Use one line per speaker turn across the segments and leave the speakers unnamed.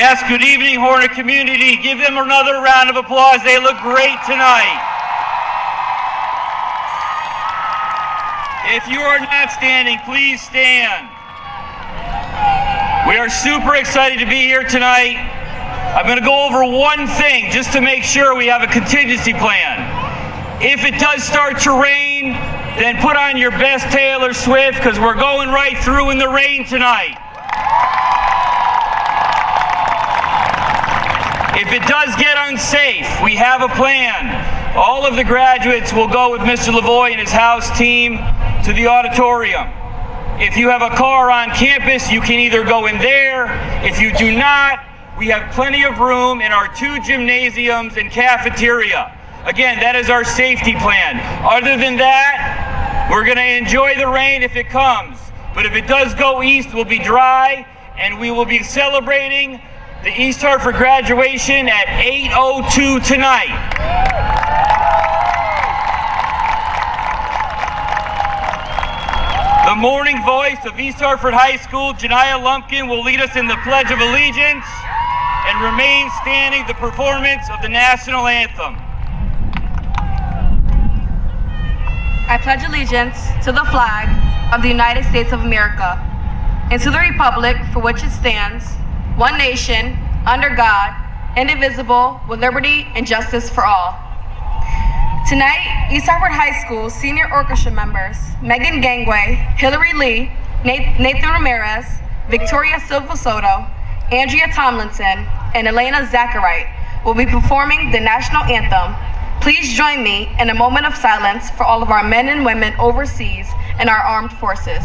Yes, good evening, Hornet community. Give them another round of applause. They look great tonight. If you are not standing, please stand. We are super excited to be here tonight. I'm going to go over one thing just to make sure we have a contingency plan. If it does start to rain, then put on your best Taylor Swift because we're going right through in the rain tonight. If it does get unsafe, we have a plan. All of the graduates will go with Mr. Lavoie and his house team to the auditorium. If you have a car on campus, you can either go in there. If you do not, we have plenty of room in our 2 gymnasiums and cafeteria. Again, that is our safety plan. Other than that, we're going to enjoy the rain if it comes. But if it does go east, we'll be dry, and we will be celebrating the East Hartford graduation at 8:02 tonight. The morning voice of East Hartford High School, Janiyah Lumpkin, will lead us in the Pledge of Allegiance and remain standing the performance of the national anthem.
I pledge allegiance to the flag of the United States of America and to the republic for which it stands, one nation, under God, indivisible, with liberty and justice for all. Tonight, East Hartford High School senior orchestra members Megan Gangway, Hillary Lee, Nathan Ramirez, Victoria Silva Soto, Andrea Tomlinson, and Elena Zachariah will be performing the national anthem. Please join me in a moment of silence for all of our men and women overseas and our armed forces.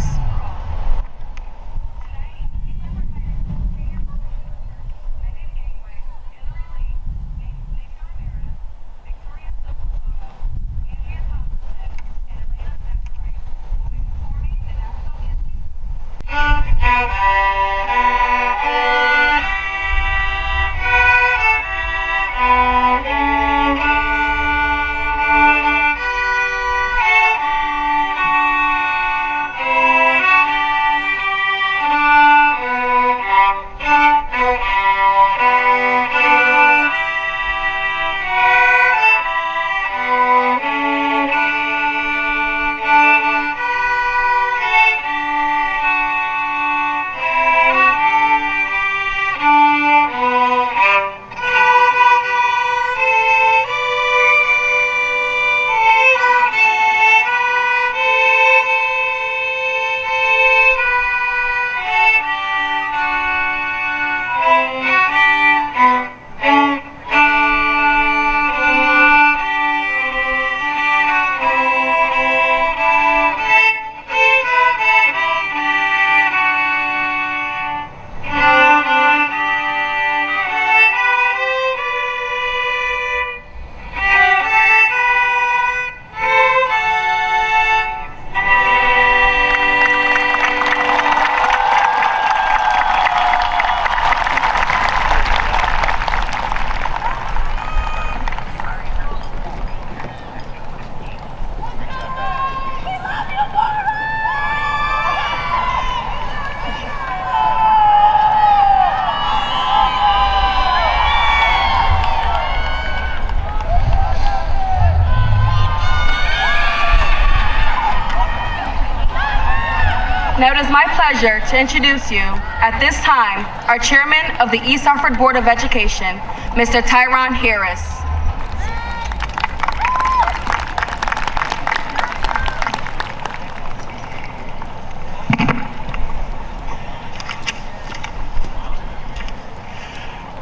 Now it is my pleasure to introduce you, at this time, our Chairman of the East Hartford Board of Education, Mr. Tyron Harris.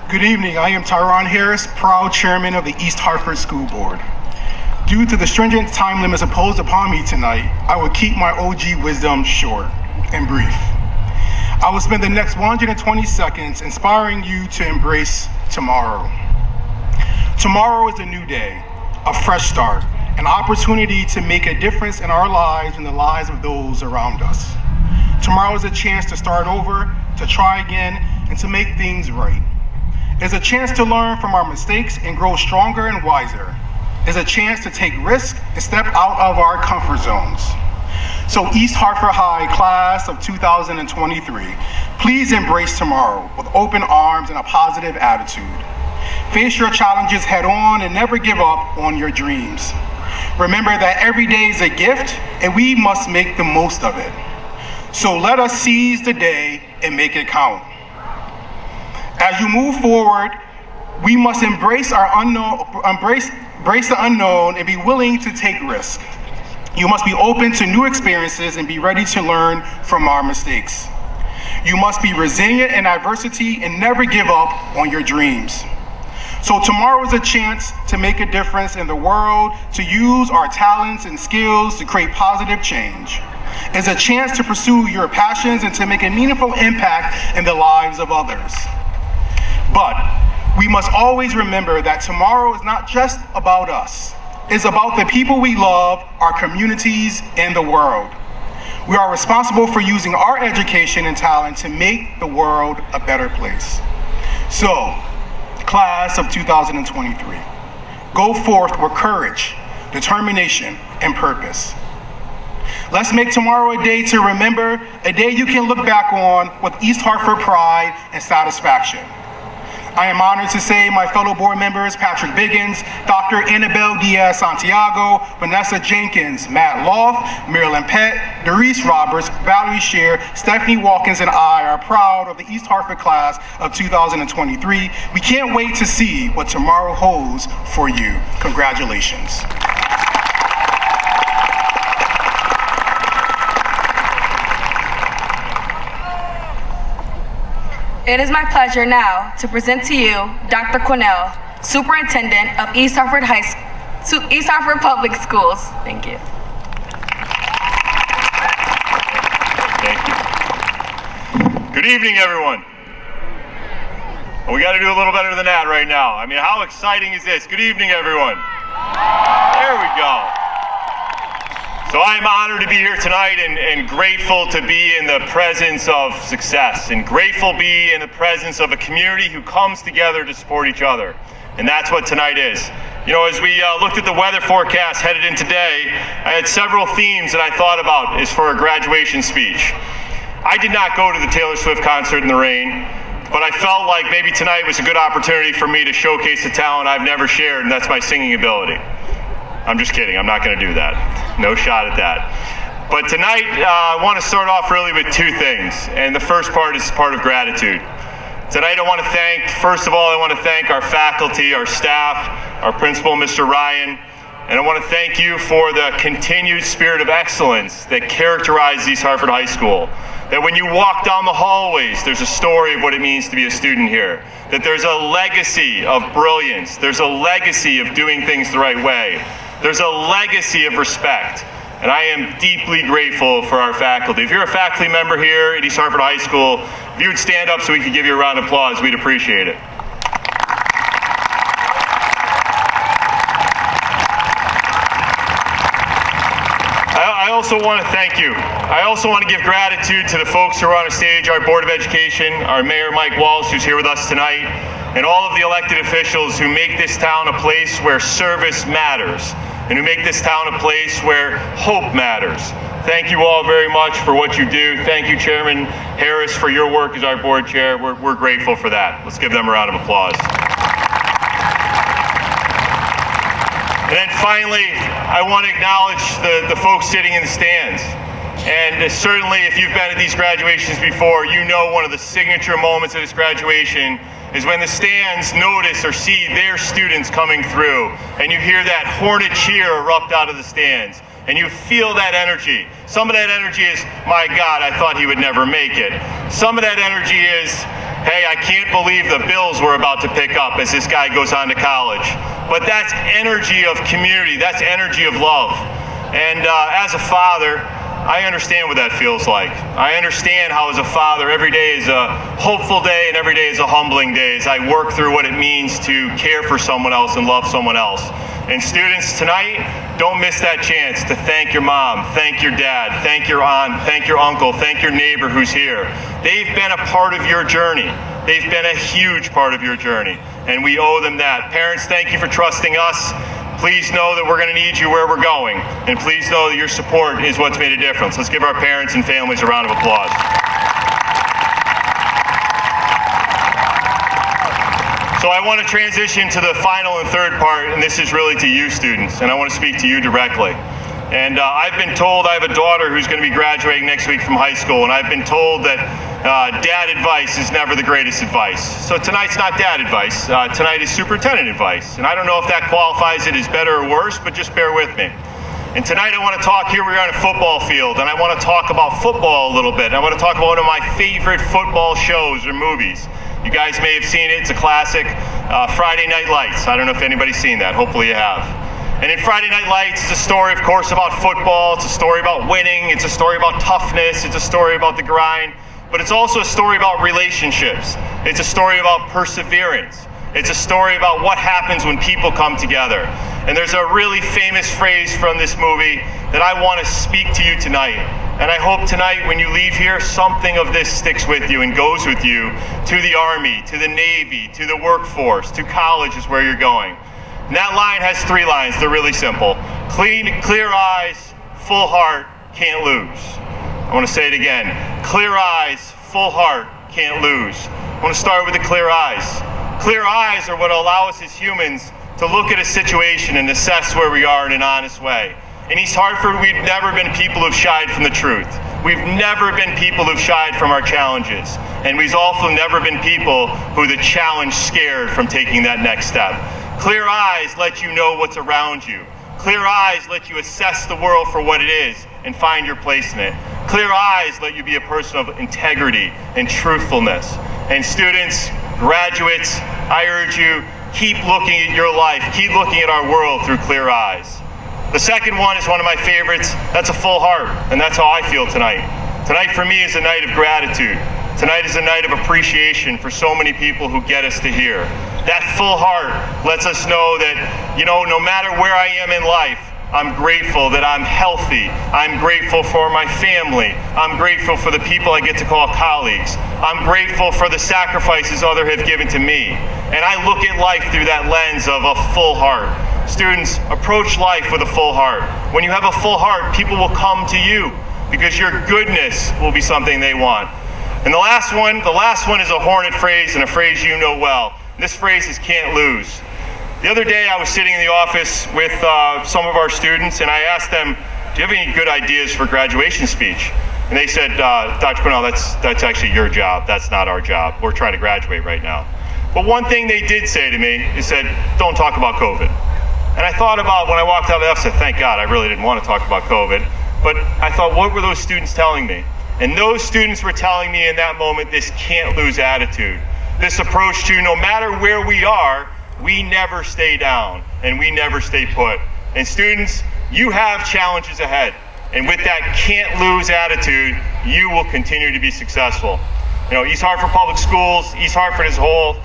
Good evening, I am Tyron Harris, proud Chairman of the East Hartford School Board. Due to the stringent time limits imposed upon me tonight, I will keep my OG wisdom short and brief. I will spend the next 120 seconds inspiring you to embrace tomorrow. Tomorrow is a new day, a fresh start, an opportunity to make a difference in our lives and the lives of those around us. Tomorrow is a chance to start over, to try again, and to make things right. It's a chance to learn from our mistakes and grow stronger and wiser. It's a chance to take risks and step out of our comfort zones. So East Hartford High class of 2023, please embrace tomorrow with open arms and a positive attitude. Face your challenges head on and never give up on your dreams. Remember that every day is a gift and we must make the most of it. So let us seize the day and make it count. As you move forward, we must embrace the unknown and be willing to take risks. You must be open to new experiences and be ready to learn from our mistakes. You must be resilient in adversity and never give up on your dreams. So tomorrow is a chance to make a difference in the world, to use our talents and skills to create positive change. It's a chance to pursue your passions and to make a meaningful impact in the lives of others. But we must always remember that tomorrow is not just about us. It's about the people we love, our communities, and the world. We are responsible for using our education and talent to make the world a better place. So, class of 2023, go forth with courage, determination, and purpose. Let's make tomorrow a day to remember, a day you can look back on with East Hartford pride and satisfaction. I am honored to say my fellow board members, Patrick Biggins, Dr. Annabelle Diaz-Santiago, Vanessa Jenkins, Matt Loft, Marilyn Pett, Doris Roberts, Valerie Scheer, Stephanie Walkins, and I are proud of the East Hartford class of 2023. We can't wait to see what tomorrow holds for you. Congratulations.
It is my pleasure now to present to you Dr. Cornell, Superintendent of East Hartford Public Schools. Thank you.
Thank you. Good evening, everyone. Well, we got to do a little better than that right now. I mean, how exciting is this? Good evening, everyone. There we go. So I am honored to be here tonight and grateful to be in the presence of success and grateful to be in the presence of a community who comes together to support each other. And that's what tonight is. You know, as we looked at the weather forecast headed in today, I had several themes that I thought about as for a graduation speech. I did not go to the Taylor Swift concert in the rain, but I felt like maybe tonight was a good opportunity for me to showcase a talent I've never shared, and that's my singing ability. I'm just kidding, I'm not gonna do that. No shot at that. But tonight, I wanna start off really with two things. And the first part is part of gratitude. Tonight I wanna thank, first of all, I wanna thank our faculty, our staff, our principal, Mr. Ryan, and I wanna thank you for the continued spirit of excellence that characterizes East Hartford High School. That when you walk down the hallways, there's a story of what it means to be a student here. That there's a legacy of brilliance. There's a legacy of doing things the right way. There's a legacy of respect, and I am deeply grateful for our faculty. If you're a faculty member here at East Hartford High School, if you would stand up so we could give you a round of applause, we'd appreciate it. I also want to thank you. I also want to give gratitude to the folks who are on the stage, our Board of Education, our Mayor Mike Walsh, who's here with us tonight, and all of the elected officials who make this town a place where service matters, and who make this town a place where hope matters. Thank you all very much for what you do. Thank you, Chairman Harris, for your work as our board chair. We're grateful for that. Let's give them a round of applause. And then finally, I want to acknowledge the folks sitting in the stands. And certainly, if you've been at these graduations before, you know one of the signature moments of this graduation is when the stands notice or see their students coming through, and you hear that horned cheer erupt out of the stands, and you feel that energy. Some of that energy is, my God, I thought he would never make it. Some of that energy is, hey, I can't believe the bills we're about to pick up as this guy goes on to college. But that's energy of community, that's energy of love. And as a father, I understand what that feels like. I understand how as a father, every day is a hopeful day and every day is a humbling day as I work through what it means to care for someone else and love someone else. And students, tonight, don't miss that chance to thank your mom, thank your dad, thank your aunt, thank your uncle, thank your neighbor who's here. They've been a part of your journey. They've been a huge part of your journey, and we owe them that. Parents, thank you for trusting us. Please know that we're going to need you where we're going, and please know that your support is what's made a difference. Let's give our parents and families a round of applause. So I want to transition to the final and third part, and this is really to you students, and I want to speak to you directly. And I've been told I have a daughter who's going to be graduating next week from high school, and I've been told that dad advice is never the greatest advice. So tonight's not dad advice, tonight is superintendent advice. And I don't know if that qualifies it as better or worse, but just bear with me. And tonight I want to talk, here we are on a football field, and I want to talk about football a little bit. I want to talk about one of my favorite football shows or movies. You guys may have seen it, it's a classic, Friday Night Lights. I don't know if anybody's seen that, hopefully you have. And in Friday Night Lights, it's a story, of course, about football. It's a story about winning. It's a story about toughness. It's a story about the grind. But it's also a story about relationships. It's a story about perseverance. It's a story about what happens when people come together. And there's a really famous phrase from this movie that I want to speak to you tonight. And I hope tonight when you leave here, something of this sticks with you and goes with you to the Army, to the Navy, to the workforce, to college is where you're going. And that line has 3 lines. They're really simple. Clear eyes, full heart, can't lose. I want to say it again. Clear eyes, full heart, can't lose. I want to start with the clear eyes. Clear eyes are what allow us as humans to look at a situation and assess where we are in an honest way. In East Hartford, we've never been people who've shied from the truth. We've never been people who've shied from our challenges. And we've also never been people who the challenge scared from taking that next step. Clear eyes let you know what's around you. Clear eyes let you assess the world for what it is and find your place in it. Clear eyes let you be a person of integrity and truthfulness. And students, graduates, I urge you, keep looking at your life, keep looking at our world through clear eyes. The second one is one of my favorites. That's a full heart, and that's how I feel tonight. Tonight for me is a night of gratitude. Tonight is a night of appreciation for so many people who get us to here. That full heart lets us know that, no matter where I am in life, I'm grateful that I'm healthy. I'm grateful for my family. I'm grateful for the people I get to call colleagues. I'm grateful for the sacrifices others have given to me. And I look at life through that lens of a full heart. Students, approach life with a full heart. When you have a full heart, people will come to you because your goodness will be something they want. And the last one is a Hornet phrase, and a phrase you know well. This phrase is can't lose. The other day I was sitting in the office with some of our students, and I asked them, do you have any good ideas for graduation speech? And they said, Dr. Quinnell, that's actually your job. That's not our job. We're trying to graduate right now. But one thing they did say to me is said, don't talk about COVID. And I thought about when I walked out of the office, I said, thank God, I really didn't want to talk about COVID. But I thought, what were those students telling me? And those students were telling me in that moment this can't lose attitude. This approach to no matter where we are, we never stay down and we never stay put. And students, you have challenges ahead. And with that can't lose attitude, you will continue to be successful. East Hartford Public Schools, East Hartford as a whole,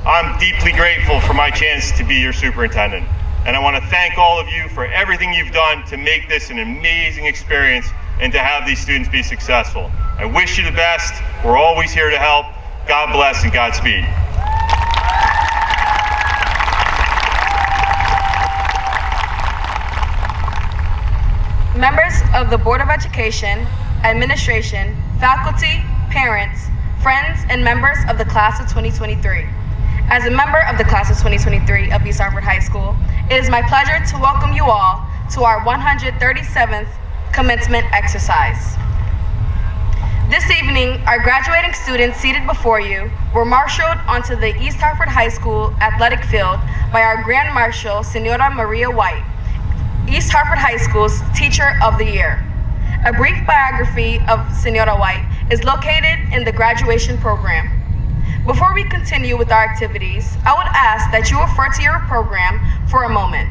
I'm deeply grateful for my chance to be your superintendent. And I want to thank all of you for everything you've done to make this an amazing experience and to have these students be successful. I wish you the best. We're always here to help. God bless and Godspeed.
Members of the Board of Education, administration, faculty, parents, friends, and members of the class of 2023. As a member of the class of 2023 of East Hartford High School, it is my pleasure to welcome you all to our 137th commencement exercise. This evening, our graduating students seated before you were marshaled onto the East Hartford High School athletic field by our Grand Marshal, Senora Maria White, East Hartford High School's Teacher of the Year. A brief biography of Senora White is located in the graduation program. Before we continue with our activities, I would ask that you refer to your program for a moment.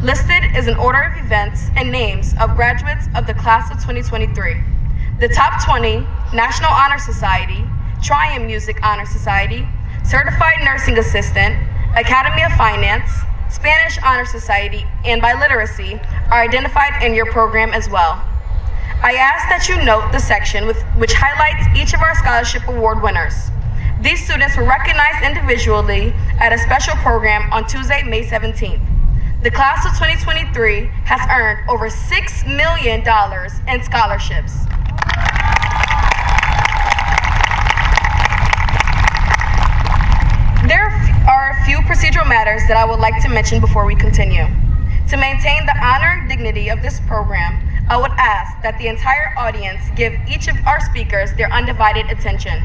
Listed is an order of events and names of graduates of the class of 2023. The Top 20, National Honor Society, Triumph Music Honor Society, Certified Nursing Assistant, Academy of Finance, Spanish Honor Society, and Biliteracy are identified in your program as well. I ask that you note the section which highlights each of our scholarship award winners. These students were recognized individually at a special program on Tuesday, May 17th. The class of 2023 has earned over $6 million in scholarships. There are a few procedural matters that I would like to mention before we continue. To maintain the honor and dignity of this program, I would ask that the entire audience give each of our speakers their undivided attention.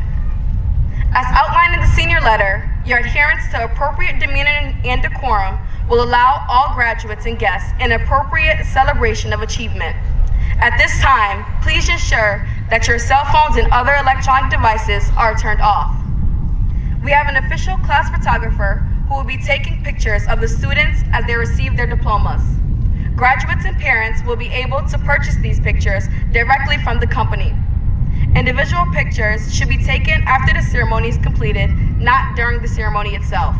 As outlined in the senior letter, your adherence to appropriate demeanor and decorum will allow all graduates and guests an appropriate celebration of achievement. At this time, please ensure that your cell phones and other electronic devices are turned off. We have an official class photographer who will be taking pictures of the students as they receive their diplomas. Graduates and parents will be able to purchase these pictures directly from the company. Individual pictures should be taken after the ceremony is completed, not during the ceremony itself.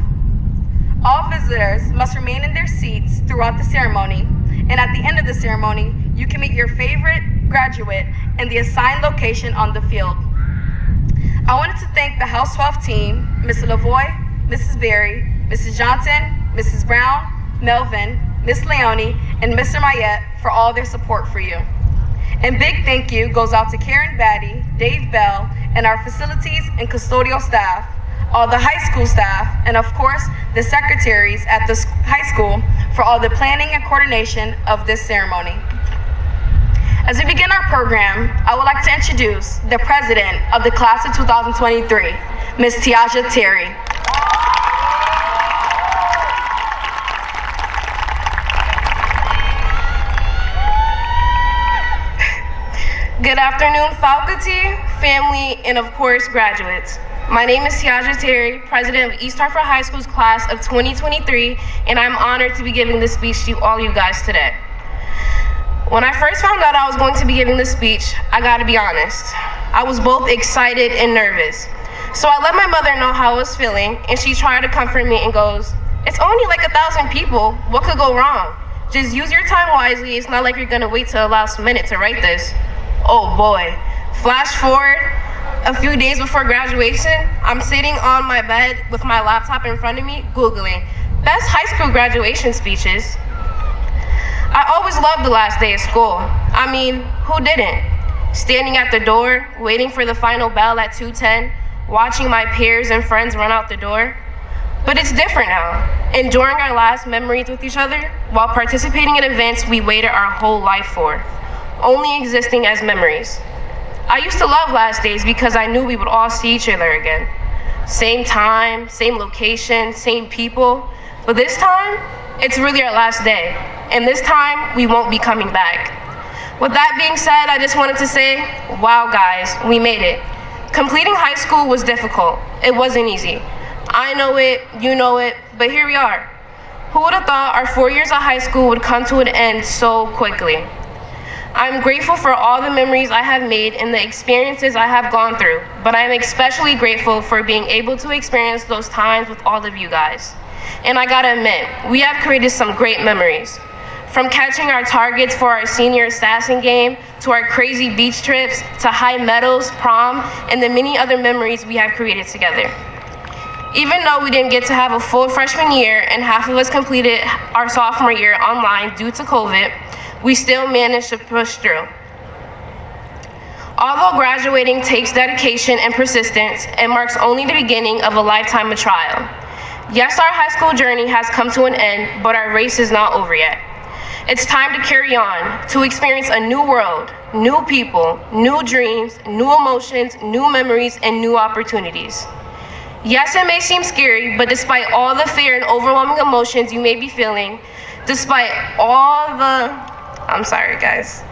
All visitors must remain in their seats throughout the ceremony, and at the end of the ceremony, you can meet your favorite graduate in the assigned location on the field. I wanted to thank the House 12 team, Mr. Lavoie, Mrs. Berry, Mrs. Johnson, Mrs. Brown, Melvin, Ms. Leone, and Mr. Mayette for all their support for you. And big thank you goes out to Karen Batty, Dave Bell, and our facilities and custodial staff, all the high school staff, and of course, the secretaries at the high school for all the planning and coordination of this ceremony. As we begin our program, I would like to introduce the president of the class of 2023, Ms. Tiaja Terry. Good afternoon, faculty, family, and of course, graduates. My name is Tiaja Terry, president of East Hartford High School's class of 2023, and I'm honored to be giving this speech to all you guys today. When I first found out I was going to be giving this speech, I gotta be honest, I was both excited and nervous. So I let my mother know how I was feeling, and she tried to comfort me and goes, "It's only like 1,000 people, what could go wrong? Just use your time wisely, it's not like you're gonna wait till the last minute to write this." Oh boy, flash forward a few days before graduation, I'm sitting on my bed with my laptop in front of me, Googling best high school graduation speeches. I always loved the last day of school. I mean, who didn't? Standing at the door, waiting for the final bell at 2:10, watching my peers and friends run out the door. But it's different now. Enjoying our last memories with each other while participating in events we waited our whole life for, only existing as memories. I used to love last days because I knew we would all see each other again. Same time, same location, same people. But this time, it's really our last day. And this time, we won't be coming back. With that being said, I just wanted to say, wow guys, we made it. Completing high school was difficult. It wasn't easy. I know it, you know it, but here we are. Who would have thought our 4 years of high school would come to an end so quickly? I'm grateful for all the memories I have made and the experiences I have gone through, but I'm especially grateful for being able to experience those times with all of you guys. And I gotta admit, we have created some great memories. From catching our targets for our senior assassin game, to our crazy beach trips, to high medals, prom, and the many other memories we have created together. Even though we didn't get to have a full freshman year and half of us completed our sophomore year online due to COVID, we still managed to push through. Although graduating takes dedication and persistence, it marks only the beginning of a lifetime of trial. Yes, our high school journey has come to an end, but our race is not over yet. It's time to carry on, to experience a new world, new people, new dreams, new emotions, new memories, and new opportunities. Yes, it may seem scary, but despite all the fear and overwhelming emotions you may be feeling, despite all the... I'm sorry, guys.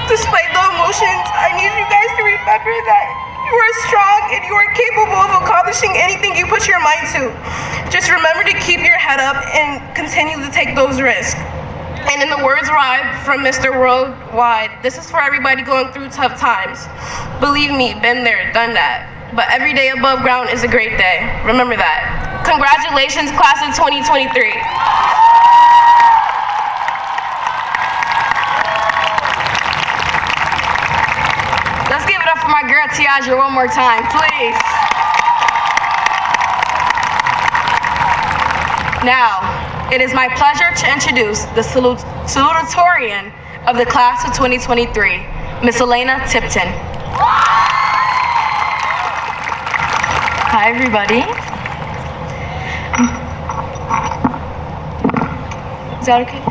Despite the emotions, I need you guys to remember that you are strong and you are capable of accomplishing anything you put your mind to. Just remember to keep your head up and continue to take those risks. And in the words from Mr. Worldwide, this is for everybody going through tough times. Believe me, been there, done that. But every day above ground is a great day. Remember that. Congratulations, class of 2023. my girl Tiaja one more time, please. Now, it is my pleasure to introduce the salutatorian of the class of 2023, Miss Elena Tipton.
Hi, everybody. Is that okay?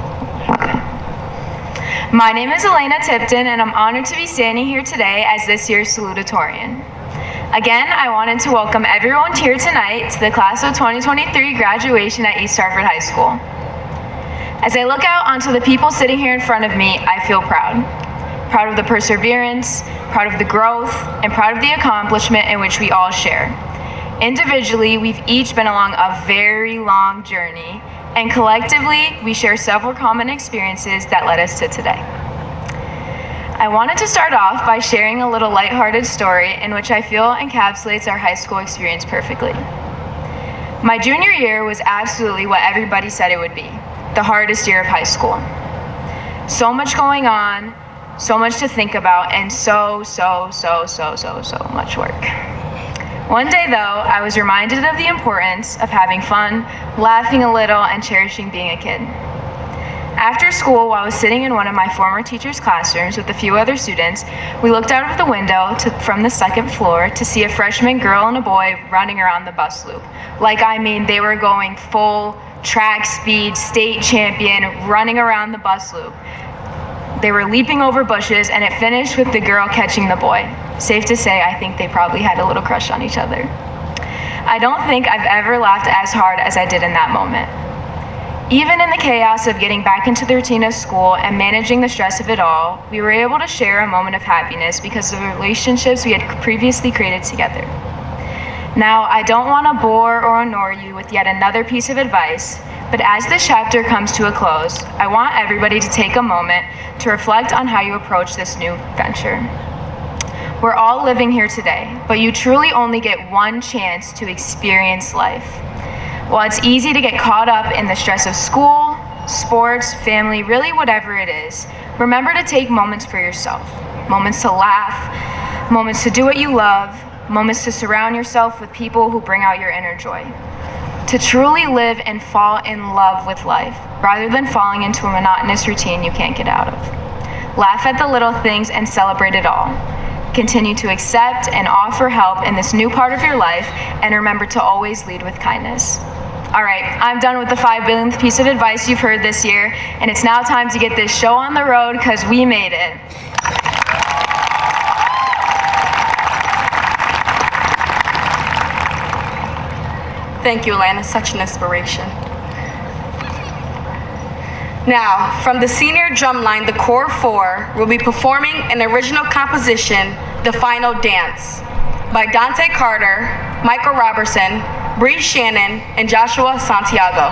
My name is Elena Tipton, and I'm honored to be standing here today as this year's salutatorian. Again, I wanted to welcome everyone here tonight to the class of 2023 graduation at East Hartford High School. As I look out onto the people sitting here in front of me, I feel proud. Proud of the perseverance, proud of the growth, and proud of the accomplishment in which we all share. Individually, we've each been along a very long journey, and collectively, we share several common experiences that led us to today. I wanted to start off by sharing a little lighthearted story in which I feel encapsulates our high school experience perfectly. My junior year was absolutely what everybody said it would be, the hardest year of high school. So much going on, so much to think about, and so much work. One day though, I was reminded of the importance of having fun, laughing a little, and cherishing being a kid. After school, while I was sitting in one of my former teacher's classrooms with a few other students, we looked out of the window from the second floor to see a freshman girl and a boy running around the bus loop. They were going full track speed, state champion, running around the bus loop. They were leaping over bushes, and it finished with the girl catching the boy. Safe to say, I think they probably had a little crush on each other. I don't think I've ever laughed as hard as I did in that moment. Even in the chaos of getting back into the routine of school and managing the stress of it all, we were able to share a moment of happiness because of the relationships we had previously created together. Now, I don't want to bore or annoy you with yet another piece of advice, but as this chapter comes to a close, I want everybody to take a moment to reflect on how you approach this new venture. We're all living here today, but you truly only get one chance to experience life. While it's easy to get caught up in the stress of school, sports, family, really whatever it is, remember to take moments for yourself. Moments to laugh, moments to do what you love, moments to surround yourself with people who bring out your inner joy. To truly live and fall in love with life, rather than falling into a monotonous routine you can't get out of. Laugh at the little things and celebrate it all. Continue to accept and offer help in this new part of your life, and remember to always lead with kindness. All right, I'm done with the 5 billionth piece of advice you've heard this year, and it's now time to get this show on the road because we made it.
Thank you, Elena, such an inspiration. Now, from the senior drumline, the Core 4 will be performing an original composition, The Final Dance, by Dante Carter, Michael Robertson, Bree Shannon, and Joshua Santiago.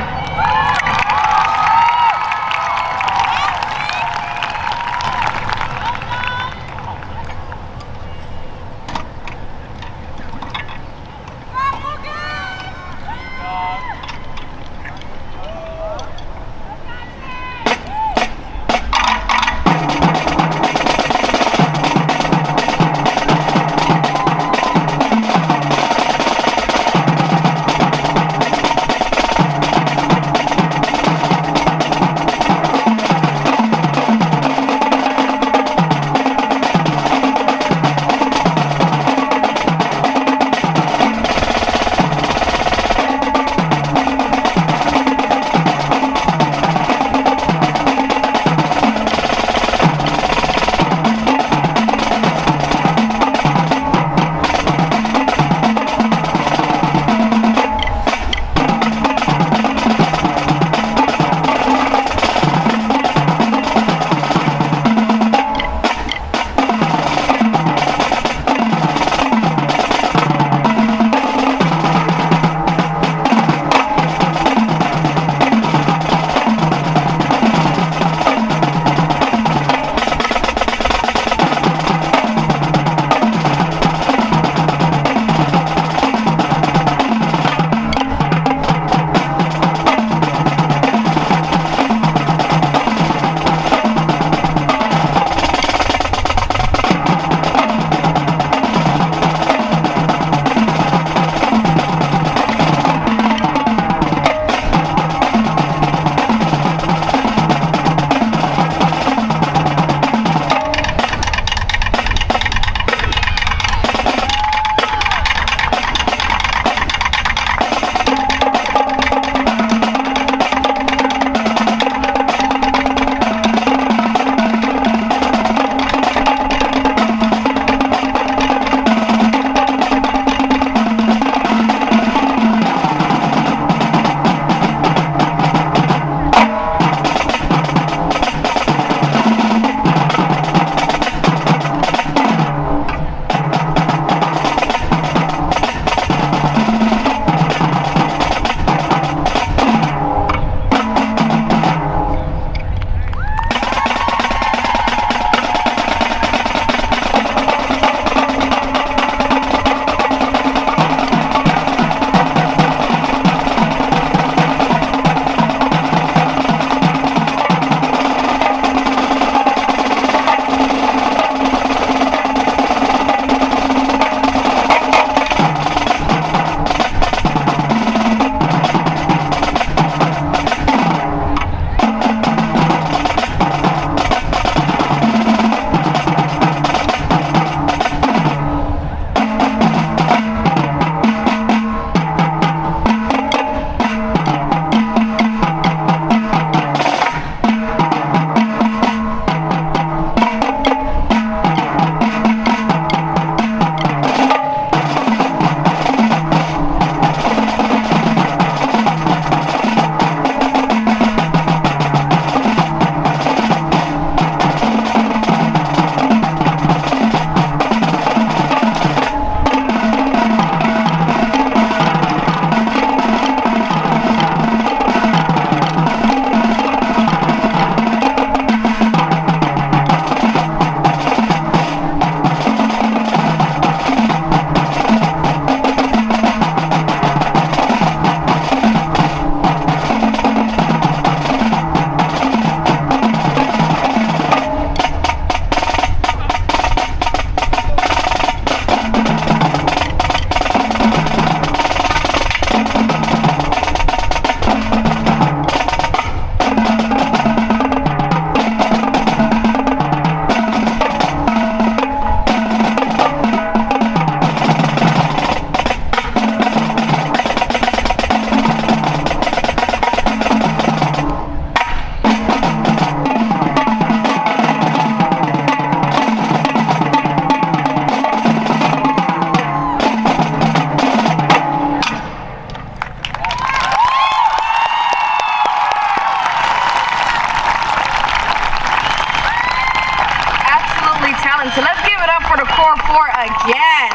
4 again.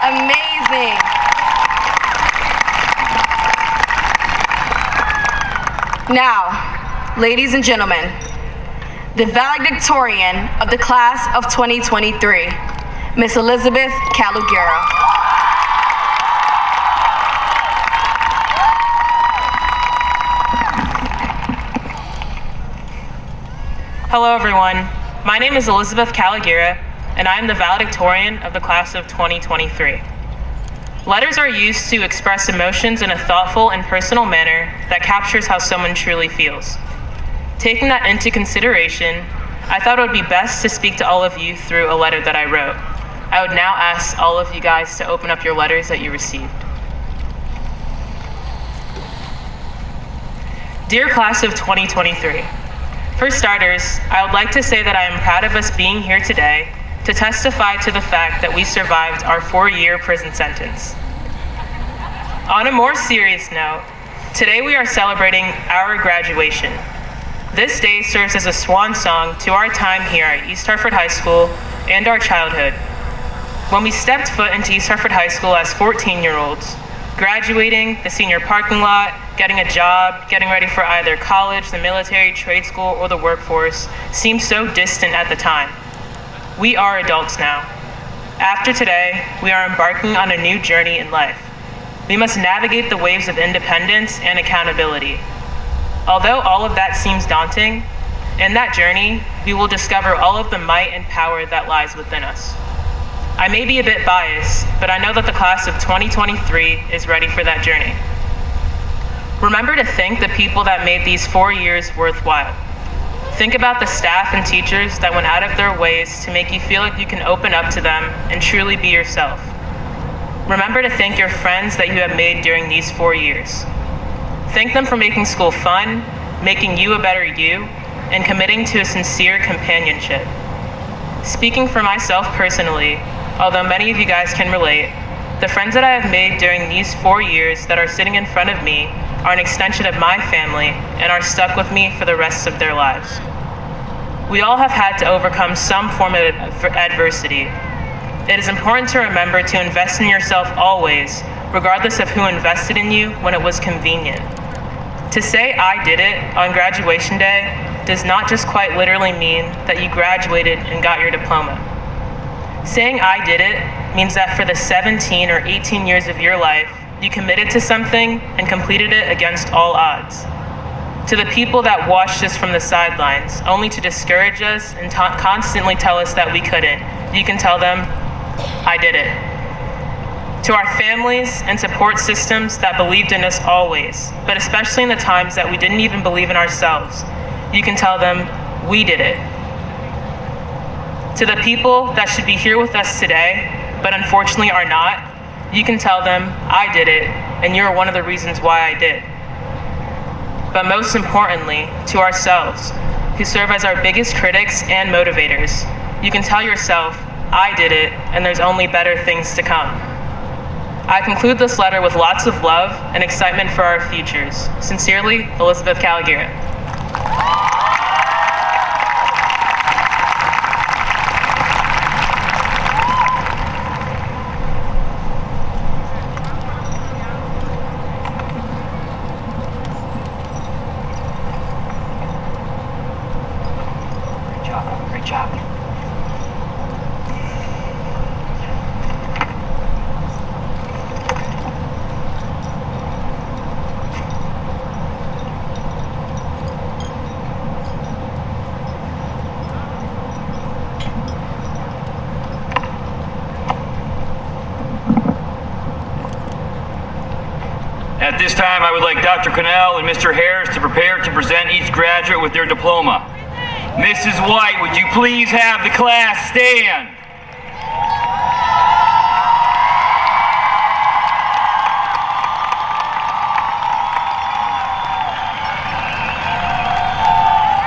Amazing. Now, ladies and gentlemen, the valedictorian of the class of 2023, Miss Elizabeth Calugera.
Hello everyone, my name is Elizabeth Calugera, and I am the valedictorian of the class of 2023. Letters are used to express emotions in a thoughtful and personal manner that captures how someone truly feels. Taking that into consideration, I thought it would be best to speak to all of you through a letter that I wrote. I would now ask all of you guys to open up your letters that you received. Dear class of 2023, for starters, I would like to say that I am proud of us being here today to testify to the fact that we survived our 4-year prison sentence. On a more serious note, today we are celebrating our graduation. This day serves as a swan song to our time here at East Hartford High School and our childhood. When we stepped foot into East Hartford High School as 14-year-olds, graduating, the senior parking lot, getting a job, getting ready for either college, the military, trade school, or the workforce seemed so distant at the time. We are adults now. After today, we are embarking on a new journey in life. We must navigate the waves of independence and accountability. Although all of that seems daunting, in that journey, we will discover all of the might and power that lies within us. I may be a bit biased, but I know that the class of 2023 is ready for that journey. Remember to thank the people that made these 4 years worthwhile. Think about the staff and teachers that went out of their ways to make you feel like you can open up to them and truly be yourself. Remember to thank your friends that you have made during these 4 years. Thank them for making school fun, making you a better you, and committing to a sincere companionship. Speaking for myself personally, although many of you guys can relate, the friends that I have made during these 4 years that are sitting in front of me are an extension of my family and are stuck with me for the rest of their lives. We all have had to overcome some form of adversity. It is important to remember to invest in yourself always, regardless of who invested in you when it was convenient. To say I did it on graduation day does not just quite literally mean that you graduated and got your diploma. Saying I did it means that for the 17 or 18 years of your life, you committed to something and completed it against all odds. To the people that watched us from the sidelines, only to discourage us and constantly tell us that we couldn't, you can tell them, I did it. To our families and support systems that believed in us always, but especially in the times that we didn't even believe in ourselves, you can tell them, we did it. To the people that should be here with us today, but unfortunately are not, you can tell them, I did it, and you're one of the reasons why I did. But most importantly, to ourselves, who serve as our biggest critics and motivators, you can tell yourself, I did it, and there's only better things to come. I conclude this letter with lots of love and excitement for our futures. Sincerely, Elizabeth Calugera. Great job.
At this time, I would like Dr. Connell and Mr. Harris to prepare to present each graduate with their diploma. Mrs. White, would you please have the class stand?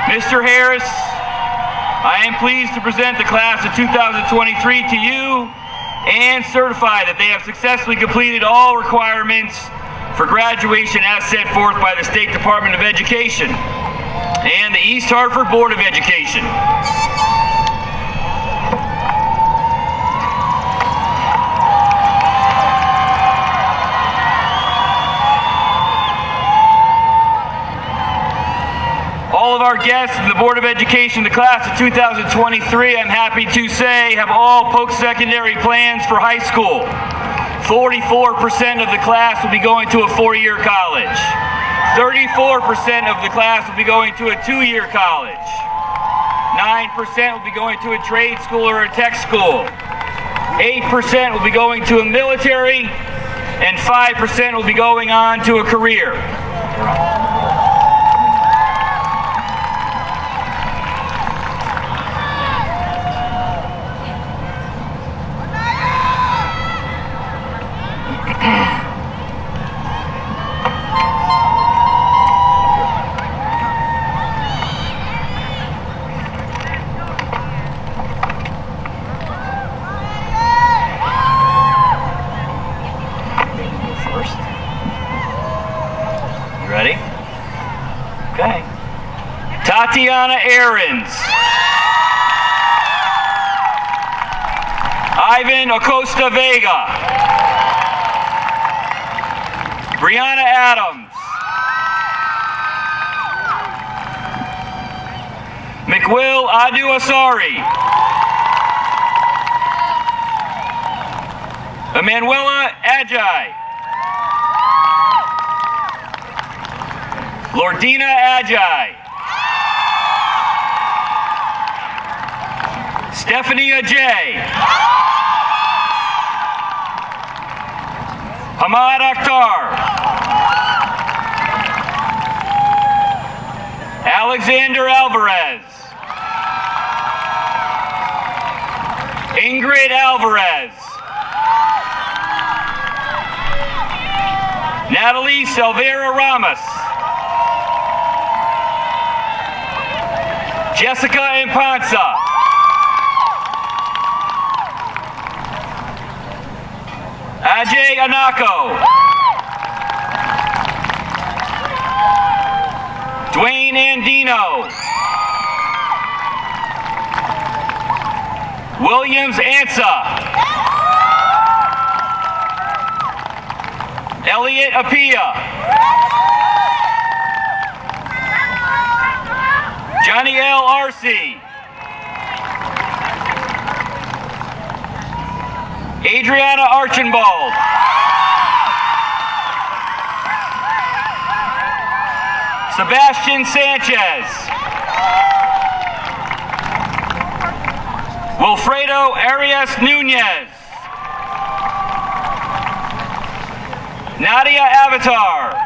Mr. Harris, I am pleased to present the class of 2023 to you and certify that they have successfully completed all requirements for graduation as set forth by the State Department of Education and the East Hartford Board of Education. guests and the Board of Education, the class of 2023, I'm happy to say, have all post-secondary plans for high school. 44% of the class will be going to a 4-year college. 34% of the class will be going to a 2-year college. 9% will be going to a trade school or a tech school. 8% will be going to a military, and 5% will be going on to a career. Ready? Okay. Tatiana Ahrens. Ivan Acosta Vega. Brianna Adams. McWill Adu Asari. Emanuela Ajay. Lordina Ajay. Stephanie Ajay. Hamad Akhtar. Alexander Alvarez. Ingrid Alvarez. Natalie Silveira Ramos. Jessica Impansa. Ajay Anako. Dwayne Andino. Williams Ansa. Elliot Apia. Johnny L. Arce. Adriana Archambault. Sebastian Sanchez. Wilfredo Arias Nunez. Nadia Avatar.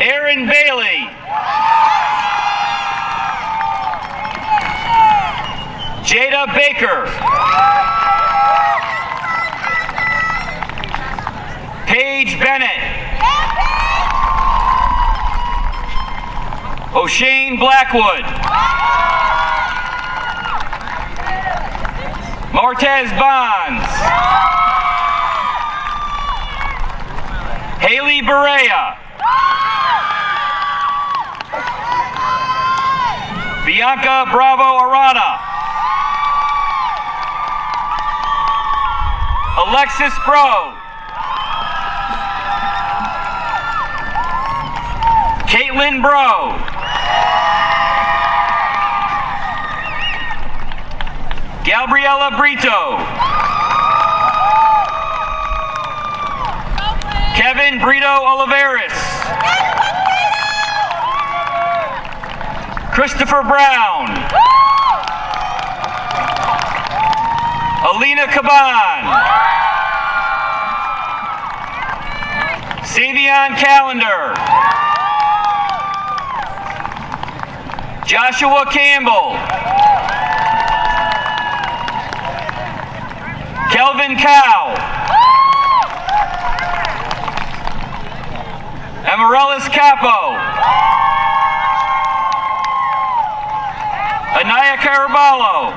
Aaron Bailey. Jada Baker. Paige Bennett. O'Shane Blackwood. Martez Bonds. Haley Berea. Bianca Bravo Arana. Alexis Bro. Caitlin Bro. Gabriela Brito. Kevin Brito Oliveris. Christopher Brown. Alina Caban. Savion Callender. Joshua Campbell. Kelvin Cow. Amarellis Capo. Anaya Caraballo.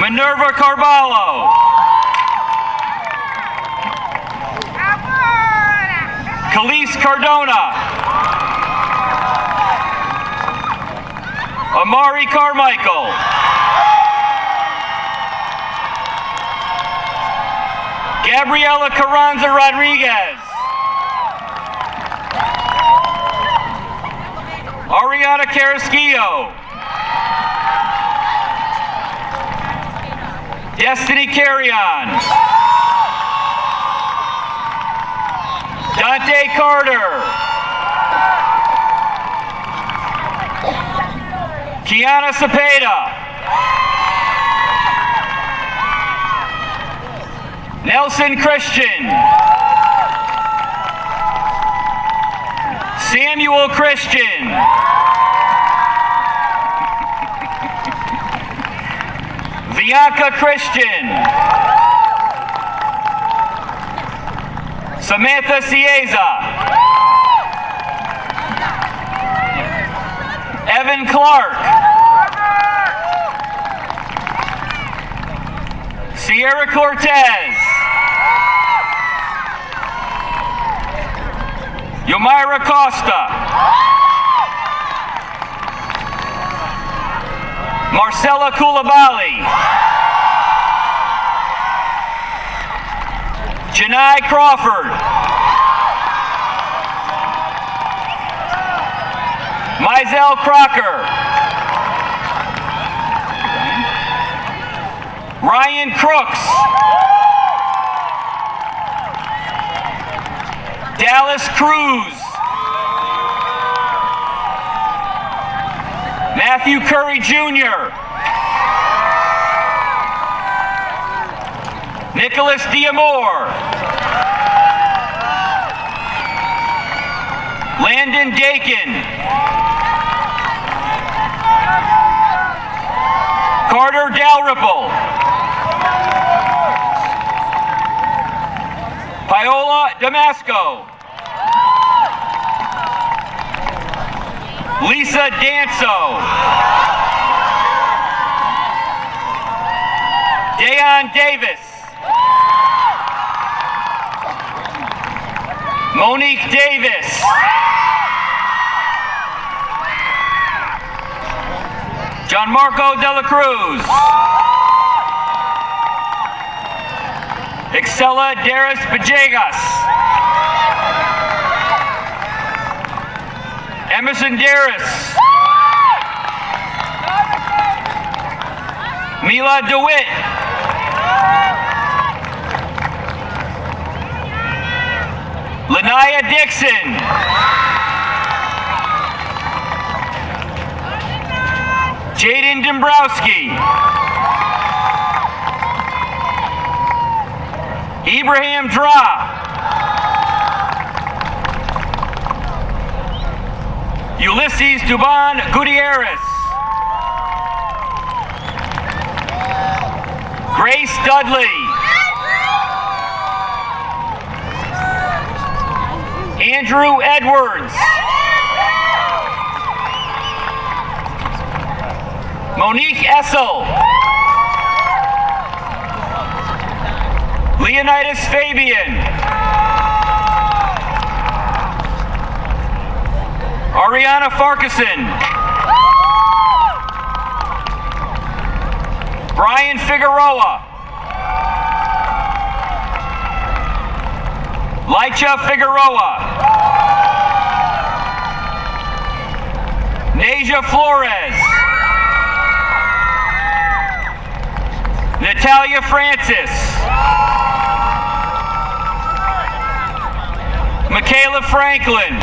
Minerva Carballo. Khalees Cardona. Amari Carmichael. Gabriela Carranza Rodriguez. Ariana Carrasquillo. Destiny Carrion. Dante Carter. Kiana Cepeda. Nelson Christian. Samuel Christian. Bianca Christian. Samantha Cieza. Evan Clark. Sierra Cortez. Yomira Costa. Marcella Koulibaly. Janai Crawford. Mizell Crocker. Ryan Crooks. Dallas Cruz. Matthew Curry Jr. Nicholas Diamore. Landon Dakin. Carter Dalrymple. Paola Damasco. Lisa Danso. Dayon Davis. Monique Davis. Gianmarco Dela Cruz. Excella Daris Bajegas. Emerson Daris. Mila DeWitt. Lanaya Dixon. Jaden Dombrowski. Ibrahim Dra. Ulysses Duban Gutierrez. Grace Dudley. Andrew Edwards. Monique Essel. Leonidas Fabian. Ariana Farkason. Brian Figueroa. Licha Figueroa. Nasia Flores. Natalia Francis. Michaela Franklin.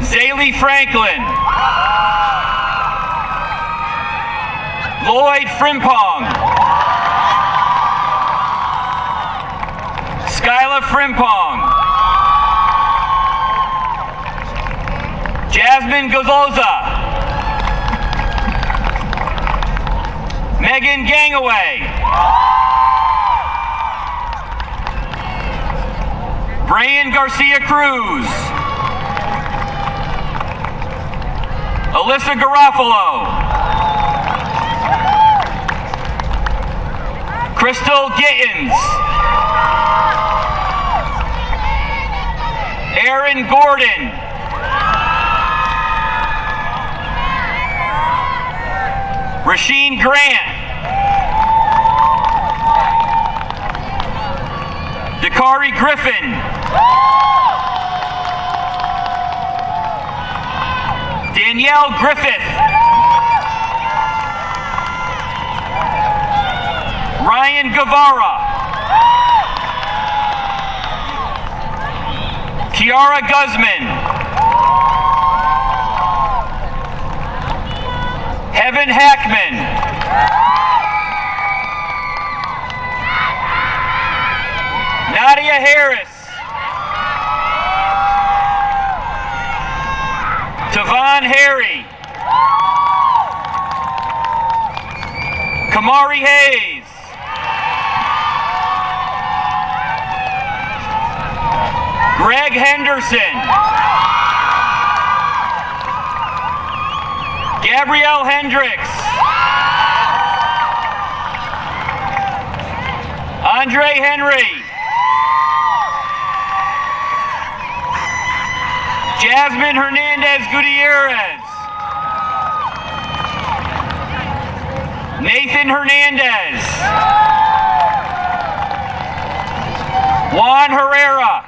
Zaylee Franklin. Lloyd Frimpong. Skyla Frimpong. Jasmine Gozoza. Megan Gangaway. Brian Garcia Cruz. Alyssa Garofalo. Crystal Gittins. Aaron Gordon. Rasheen Grant. Sha'Carri Griffin. Danielle Griffith. Ryan Guevara. Kiara Guzman. Heaven Hackman. Nadia Harris. Tavon Harry. Kamari Hayes. Greg Henderson. Gabrielle Hendricks. Andre Henry. Jasmine Hernandez Gutierrez. Nathan Hernandez. Juan Herrera.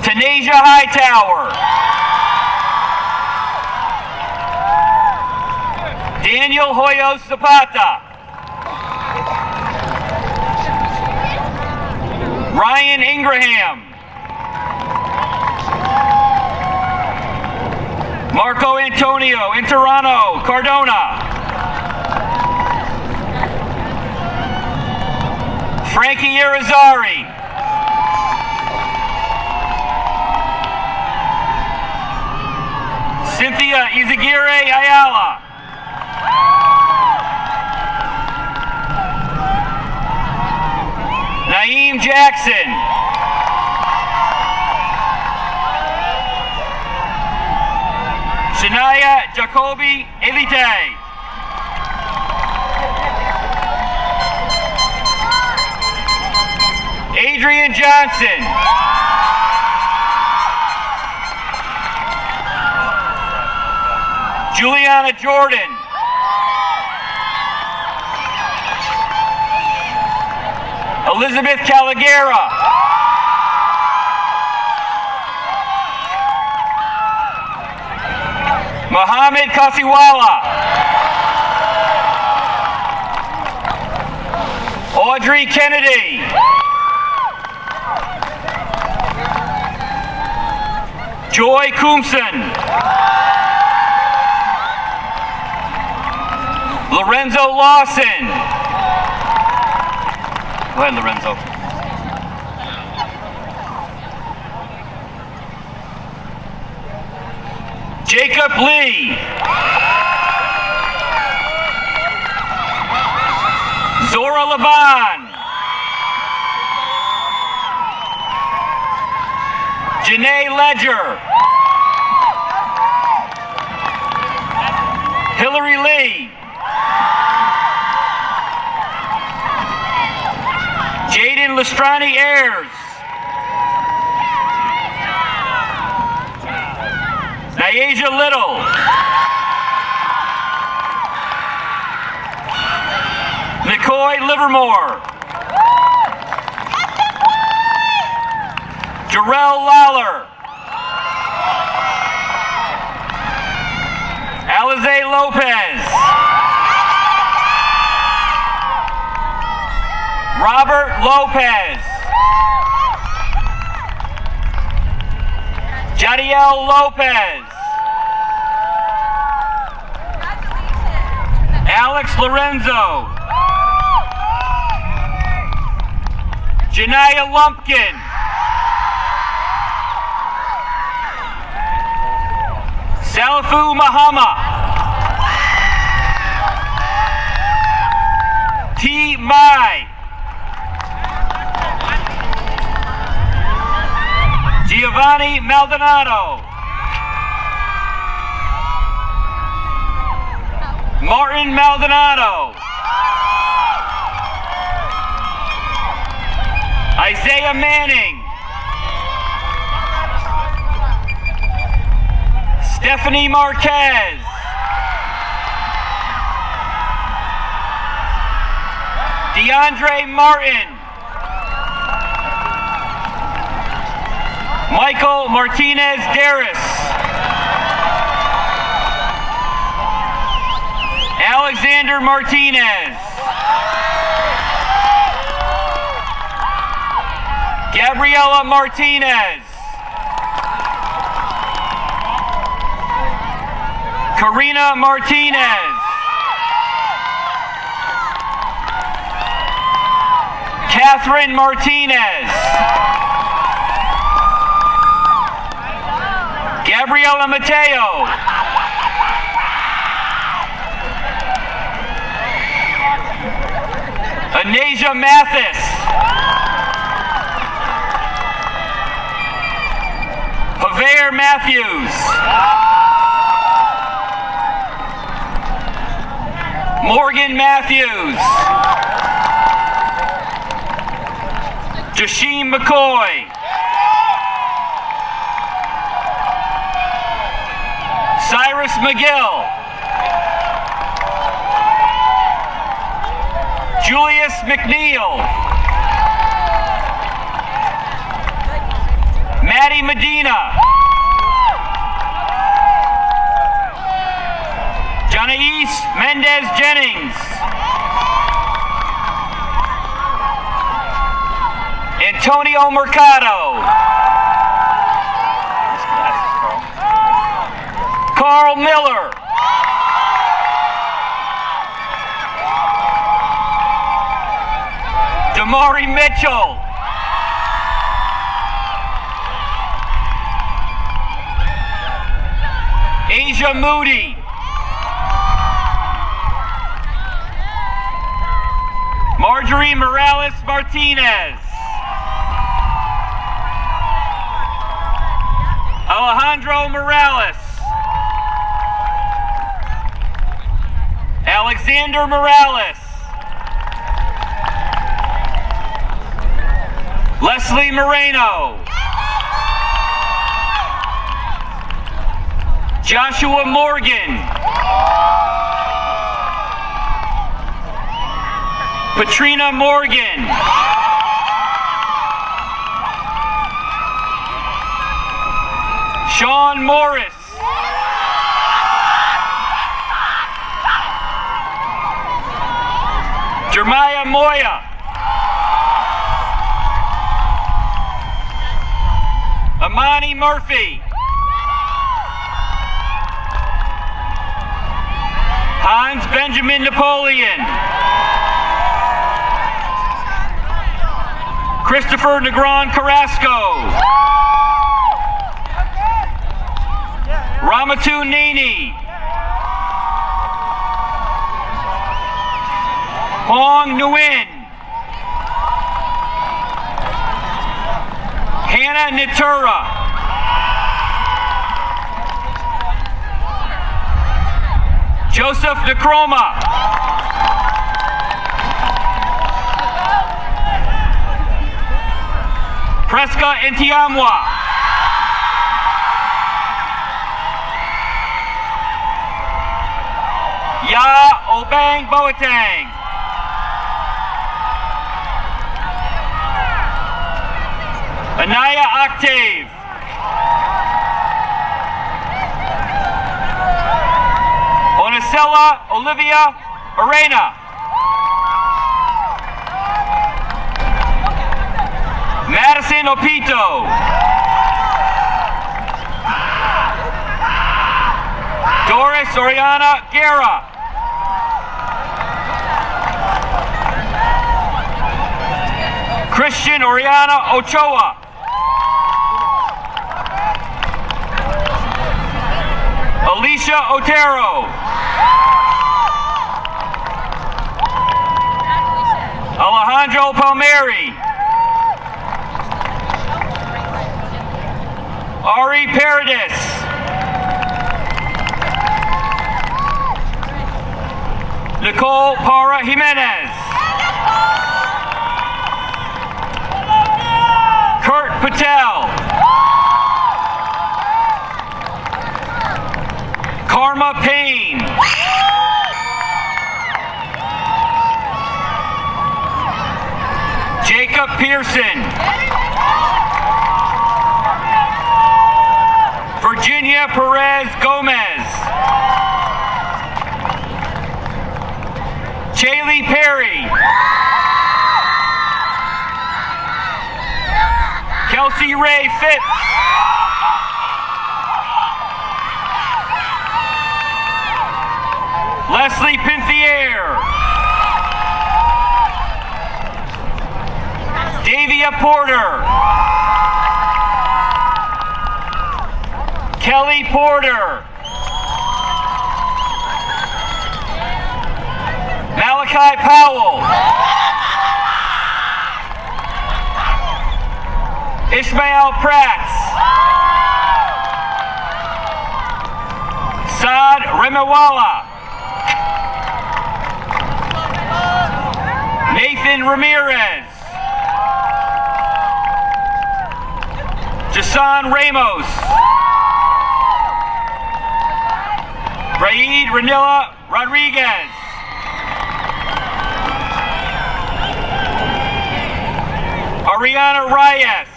Tanasia Hightower. Daniel Hoyos Zapata. Ryan Ingraham. Marco Antonio Interano Cardona. Frankie Irizarry. Cynthia Izagire Ayala. Naeem Jackson. Shania Jacoby Elite. Adrian Johnson. Juliana Jordan. Elizabeth Caligera. Mohammed Kasiwala. Audrey Kennedy. Joy Coomson. Lorenzo Lawson. Go ahead, Lorenzo. Jacob Lee. Zora Laban. Janae Ledger. Hillary Lee. Jaden Lestrani Ayers. Nyasia Little. McCoy Livermore. Jarrell Lawler. Alize Lopez. Robert Lopez. Jadiel Lopez. Alex Lorenzo. Janiyah Lumpkin. Salafu Muhammad. T. Mai. Giovanni Maldonado. Martin Maldonado. Isaiah Manning. Stephanie Marquez. DeAndre Martin. Michael Martinez Darris. Alexander Martinez. Gabriela Martinez. Karina Martinez. Catherine Martinez. Gabriela Mateo. Anasia Mathis. Javier Matthews. Morgan Matthews. Jasheen McCoy. Cyrus McGill. Julius McNeil. Maddie Medina. Jonais Mendez Jennings. Antonio Mercado. Carl Miller. Damari Mitchell. Asia Moody. Marjorie Morales Martinez. Alejandro Morales. Alexander Morales. Leslie Moreno. Joshua Morgan. Patrina Morgan. Sean Morris. Jeremiah Moya. Amani Murphy. Hans Benjamin Napoleon. Christopher Negron Carrasco. Ramatu Nini. Hong Nguyen. Hannah Natura. Joseph Nkrumah. Preska Ntiamwa. Ya Obang Boateng. Anaya Octave. Onisela Olivia Arena. Madison Opito. Doris Oriana Guerra. Christian Oriana Ochoa. Alicia Otero. Alejandro Palmieri. Ari Paradis. Nicole Parra Jimenez. Kurt Patel. Karma Payne. Perez Gomez. Chaley Perry. Kelsey Ray Phipps. Leslie Pinthier. Davia Porter. Kelly Porter. Malachi Powell. Ishmael Prats. Saad Remewala. Nathan Ramirez. Jason Ramos. Raid Ranilla Rodriguez. Ariana Reyes.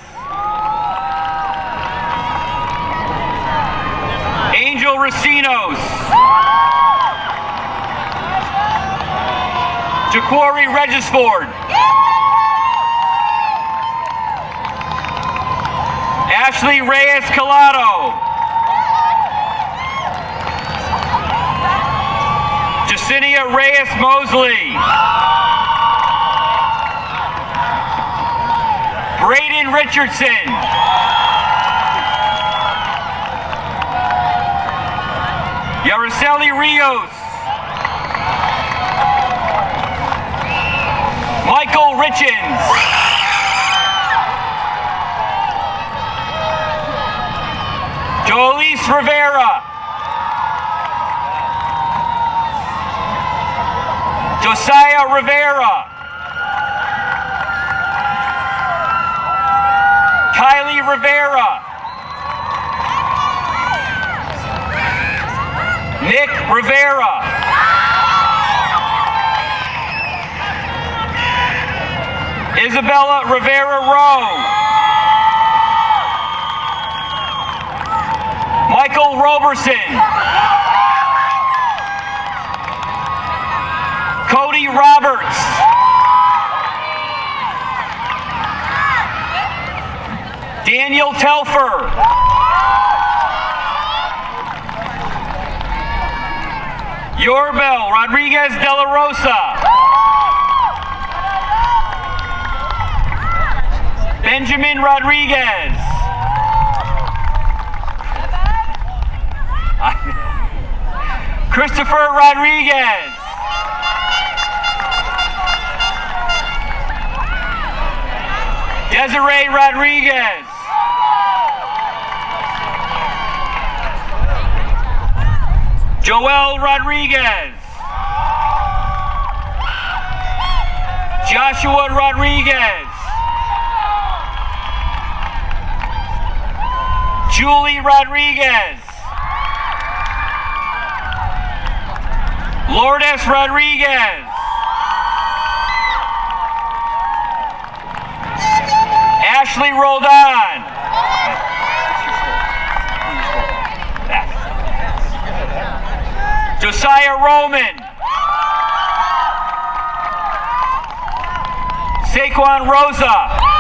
Angel Racinos. Jaquari Regisford. Ashley Reyes Collado. Jacinia Reyes Mosley. Braden Richardson. Yaraceli Rios. Michael Richens. Joelise Rivera. Josiah Rivera. Kylie Rivera. Nick Rivera. Isabella Rivera Rowe. Michael Roberson. Cody Roberts. Daniel Telfer. Yorbel Rodriguez de la Rosa. Benjamin Rodriguez. Christopher Rodriguez. Desiree Rodriguez. Joel Rodriguez. Joshua Rodriguez. Julie Rodriguez. Lourdes Rodriguez. Ashley Roldan. Josiah Roman. Saquon Rosa.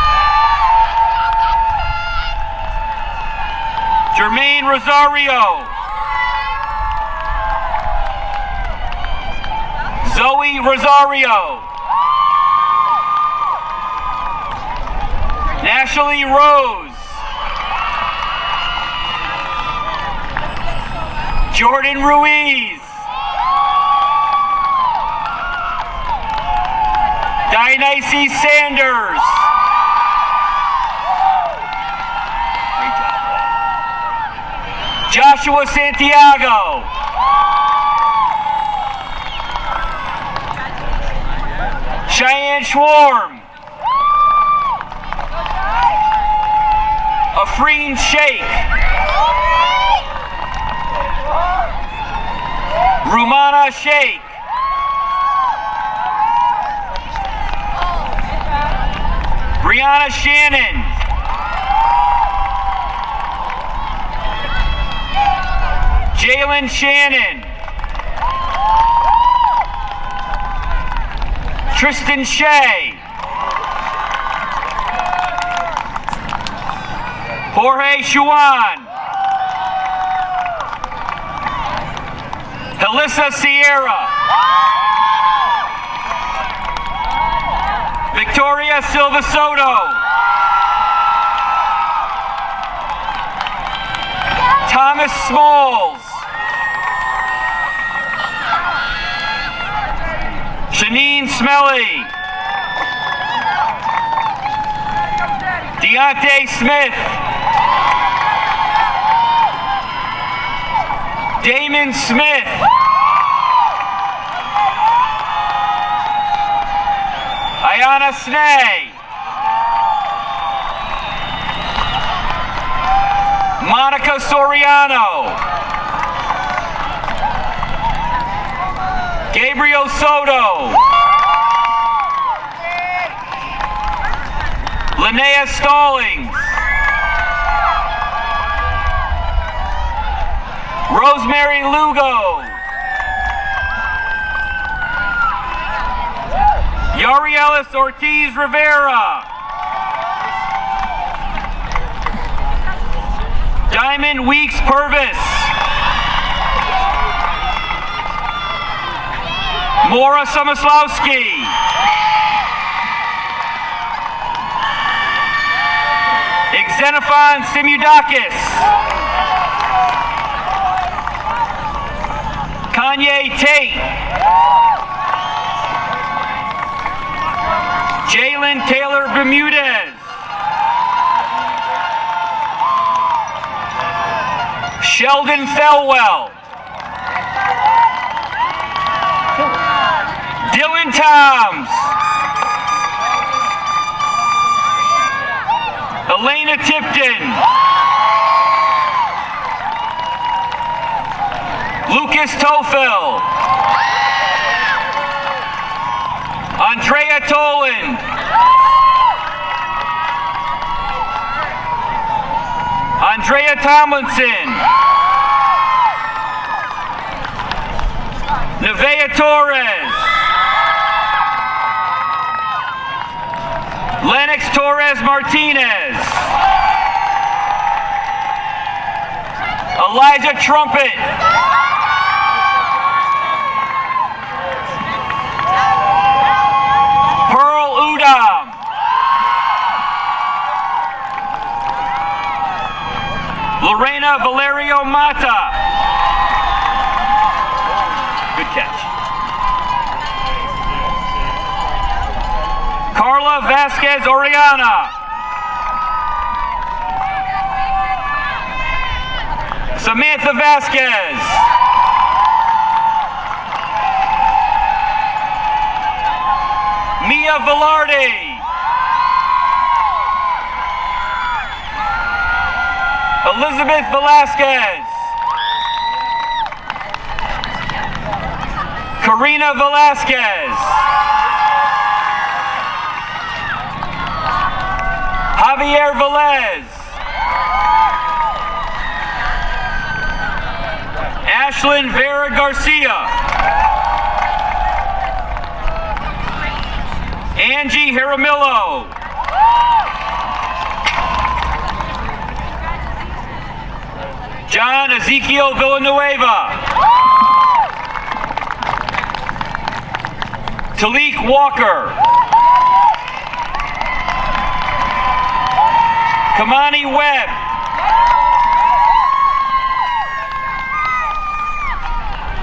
Jermaine Rosario. Zoe Rosario. Ashley Rose. Jordan Ruiz. Dionysus Sanders. Joshua Santiago. Cheyenne Schwarm. Afreen Sheikh. Rumana Sheikh. Brianna Shannon. Jalen Shannon. Tristan Shea. Jorge Shuan. Helissa Sierra. Victoria Silva Soto. Thomas Smalls. Janine Smelly. Deontay Smith. Damon Smith. Ayana Snay. Monica Soriano. Gabriel Soto. Linnea Stallings. Rosemary Lugo. Yarielis Ortiz Rivera. Diamond Weeks Purvis. Maura Somoslawski. Xenophon Simudakis. Kanye Tate. Jalen Taylor Bermudez. Sheldon Thelwell. Dylan Toms. Elena Tipton. Lucas Tofel. Andrea Toland. Andrea Tomlinson. Nevaeh Torres. Lennox Torres Martinez. Elijah Trumpet. Pearl Udom. Lorena Valerio Mata. Good catch. Carla Vasquez Oriana. Samantha Vasquez. Mia Velarde. Elizabeth Velasquez. Karina Velasquez. Javier Velez. Ashlyn Vera Garcia. Angie Jaramillo. John Ezekiel Villanueva. Talik Walker. Kamani Webb.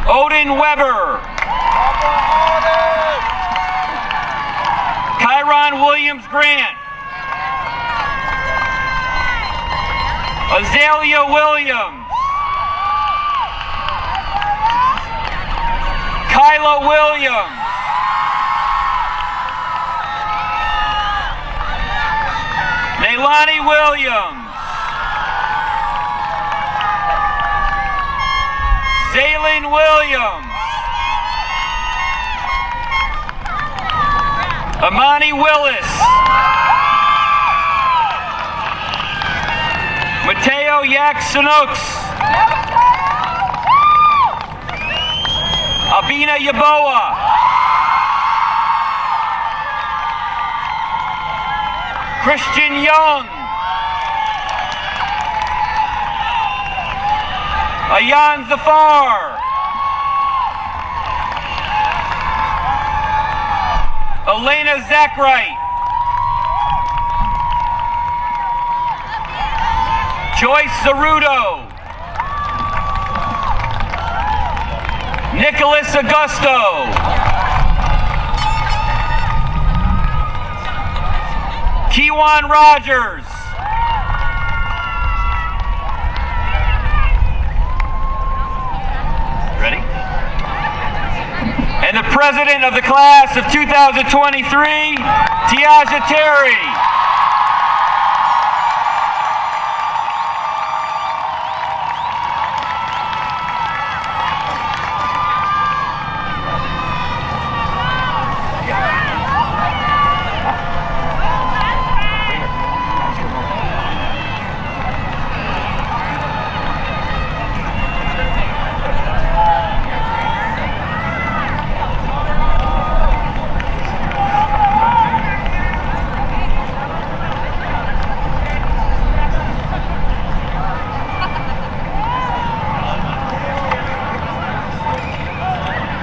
Odin Weber. Kyron Williams Grant. Azalea Williams. Kyla Williams. Nailani Williams. Zaylin Williams. Amani Willis. Mateo Yak Sanooks. Abina Yaboa. Christian Young. Ayan Zafar. Elena Zachright. Joyce Zarudo. Nicholas Augusto. Kewan Rogers. Ready? And the president of the class of 2023, Tiaja Terry.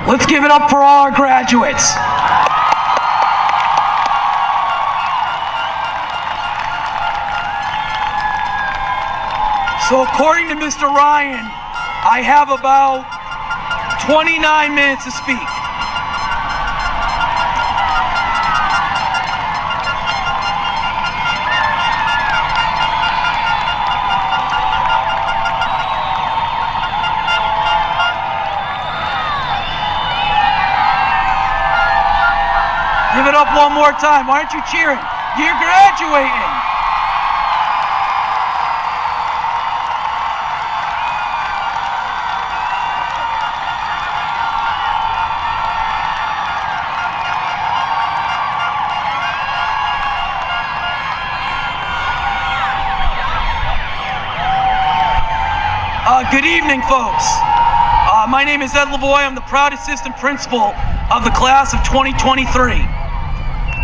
Let's give it up for all our graduates. So according to Mr. Ryan, I have about 29 minutes to speak. Give it up one more time. Why aren't you cheering? You're graduating. Good evening, folks. My name is Ed Lavoie. I'm the proud assistant principal of the class of 2023.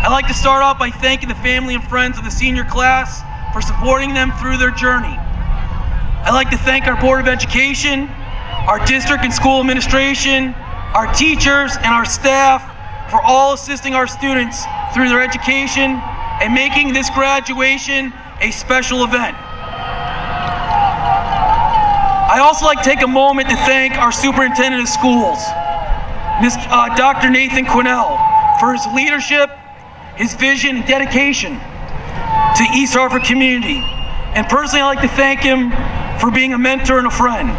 I'd like to start off by thanking the family and friends of the senior class for supporting them through their journey. I'd like to thank our Board of Education, our district and school administration, our teachers, and our staff for all assisting our students through their education and making this graduation a special event. I'd also like to take a moment to thank our superintendent of schools, Dr. Nathan Quinnell, for his leadership, his vision, and dedication to East Hartford community. And personally, I'd like to thank him for being a mentor and a friend.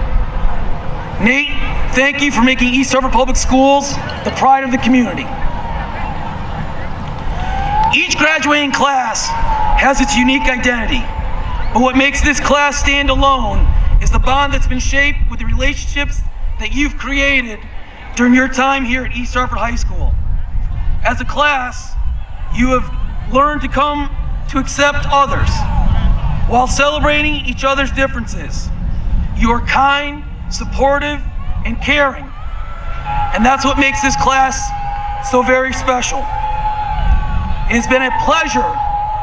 Nate, thank you for making East Hartford Public Schools the pride of the community. Each graduating class has its unique identity, but what makes this class stand alone is the bond that's been shaped with the relationships that you've created during your time here at East Hartford High School. As a class, you have learned to come to accept others while celebrating each other's differences. You are kind, supportive, and caring. And that's what makes this class so very special. It has been a pleasure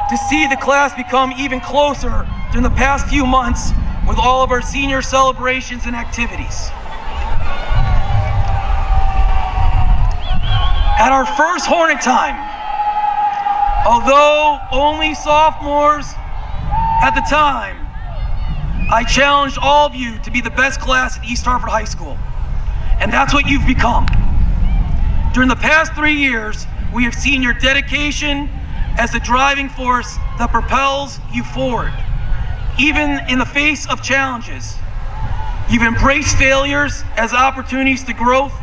to see the class become even closer during the past few months with all of our senior celebrations and activities. At our first Hornet Time, although only sophomores at the time, I challenged all of you to be the best class at East Hartford High School. And that's what you've become. During the past 3 years, we have seen your dedication as the driving force that propels you forward. Even in the face of challenges, you've embraced failures as opportunities to growth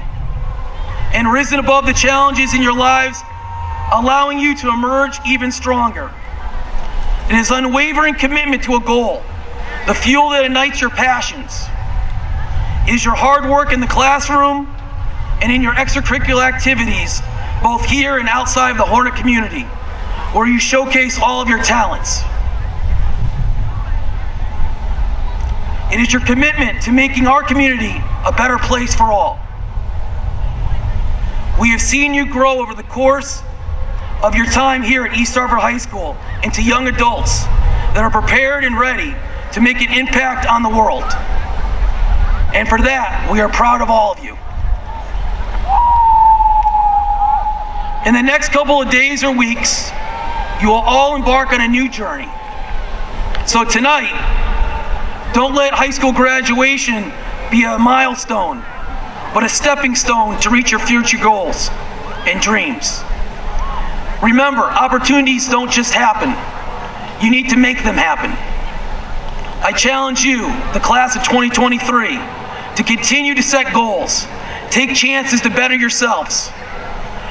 and risen above the challenges in your lives, allowing you to emerge even stronger. It is unwavering commitment to a goal, the fuel that ignites your passions. It is your hard work in the classroom and in your extracurricular activities, both here and outside of the Hornet community, where you showcase all of your talents. It is your commitment to making our community a better place for all. We have seen you grow over the course of your time here at East Hartford High School into young adults that are prepared and ready to make an impact on the world. And for that, we are proud of all of you. In the next couple of days or weeks, you will all embark on a new journey. So tonight, don't let high school graduation be a milestone, but a stepping stone to reach your future goals and dreams. Remember, opportunities don't just happen. You need to make them happen. I challenge you, the class of 2023, to continue to set goals, take chances to better yourselves,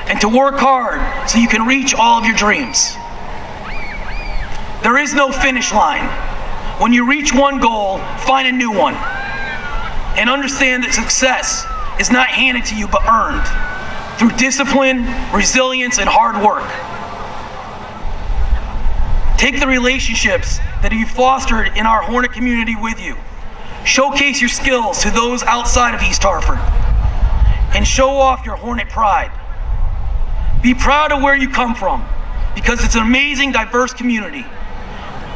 and to work hard so you can reach all of your dreams. There is no finish line. When you reach one goal, find a new one. And understand that success is not handed to you but earned through discipline, resilience, and hard work. Take the relationships that you've fostered in our Hornet community with you. Showcase your skills to those outside of East Hartford. And show off your Hornet pride. Be proud of where you come from, because it's an amazing, diverse community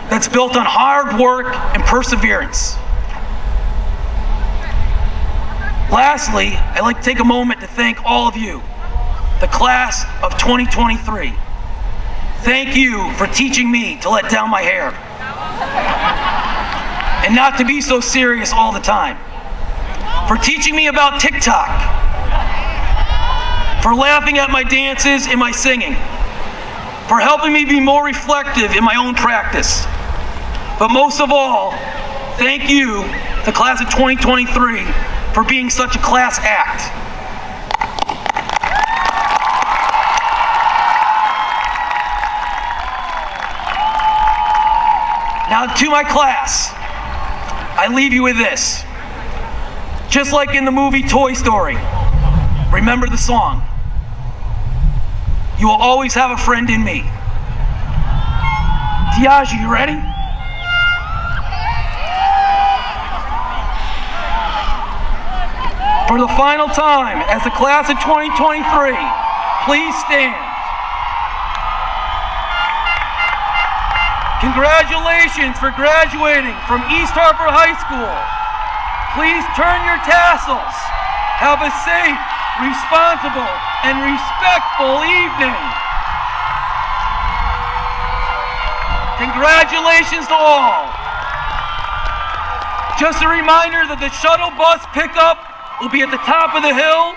that's built on hard work and perseverance. Lastly, I'd like to take a moment to thank all of you, the class of 2023. Thank you for teaching me to let down my hair and not to be so serious all the time. For teaching me about TikTok. For laughing at my dances and my singing. For helping me be more reflective in my own practice. But most of all, thank you, the class of 2023, for being such a class act. Now to my class, I leave you with this. Just like in the movie Toy Story, remember the song. You will always have a friend in me. Tiaji, you ready? For the final time, as the class of 2023, please stand. Congratulations for graduating from East Hartford High School. Please turn your tassels. Have a safe, responsible, and respectful evening. Congratulations to all. Just a reminder that the shuttle bus pickup will be at the top of the hill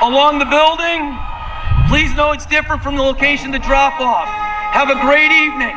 along the building. Please know it's different from the location to drop off. Have a great evening.